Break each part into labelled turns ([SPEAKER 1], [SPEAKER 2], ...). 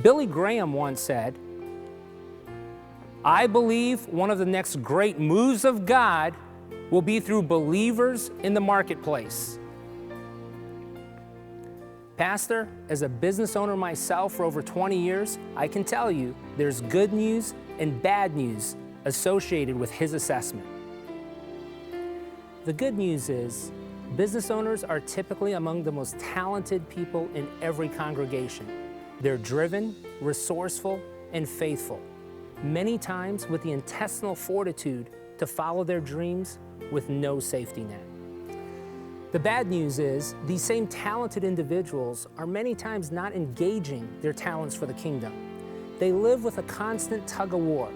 [SPEAKER 1] Billy Graham once said, "I believe one of the next great moves of God will be through believers in the marketplace." Pastor, as a business owner myself for over 20 years, I can tell you there's good news and bad news associated with his assessment. The good news is, business owners are typically among the most talented people in every congregation. They're driven, resourceful, and faithful, many times with the intestinal fortitude to follow their dreams with no safety net. The bad news is, these same talented individuals are many times not engaging their talents for the kingdom. They live with a constant tug of war.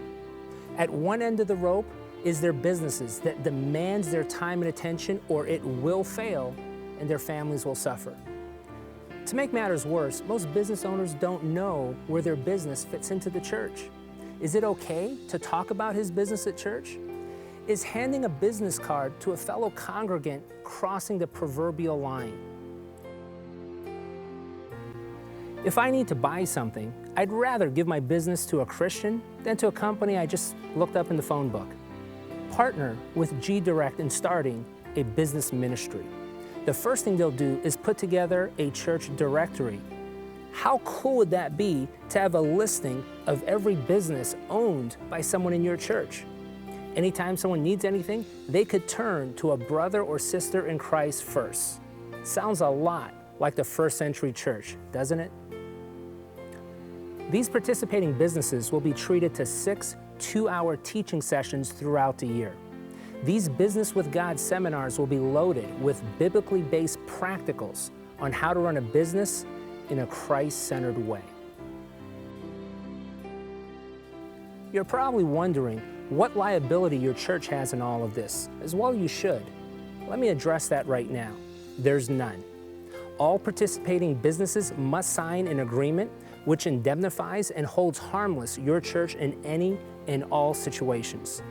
[SPEAKER 1] At one end of the rope is their businesses that demands their time and attention, or it will fail and their families will suffer. To make matters worse, most business owners don't know where their business fits into the church. Is it okay to talk about his business at church? Is handing a business card to a fellow congregant crossing the proverbial line? If I need to buy something, I'd rather give my business to a Christian than to a company I just looked up in the phone book. Partner with Gdirect in starting a business ministry. The first thing they'll do is put together a church directory. How cool would that be to have a listing of every business owned by someone in your church? Anytime someone needs anything, they could turn to a brother or sister in Christ first. Sounds a lot like the first century church, doesn't it? These participating businesses will be treated to 6 two-hour teaching sessions throughout the year. These Business with God seminars will be loaded with biblically based practicals on how to run a business in a Christ-centered way. You're probably wondering what liability your church has in all of this. As well you should. Let me address that right now. There's none. All participating businesses must sign an agreement which indemnifies and holds harmless your church in any and all situations.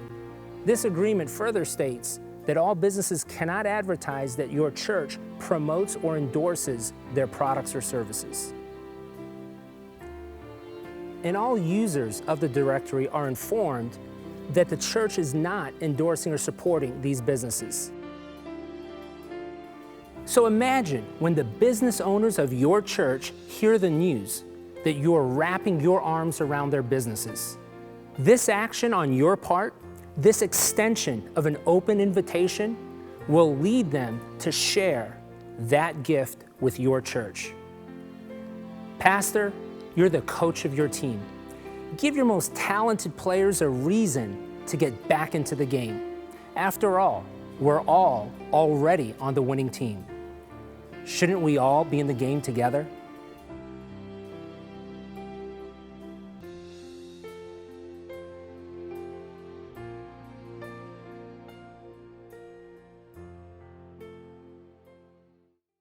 [SPEAKER 1] This agreement further states that all businesses cannot advertise that your church promotes or endorses their products or services. And all users of the directory are informed that the church is not endorsing or supporting these businesses. So imagine when the business owners of your church hear the news that you are wrapping your arms around their businesses. This action on your part, this extension of an open invitation, will lead them to share that gift with your church. Pastor, you're the coach of your team. Give your most talented players a reason to get back into the game. After all, we're all already on the winning team. Shouldn't we all be in the game together?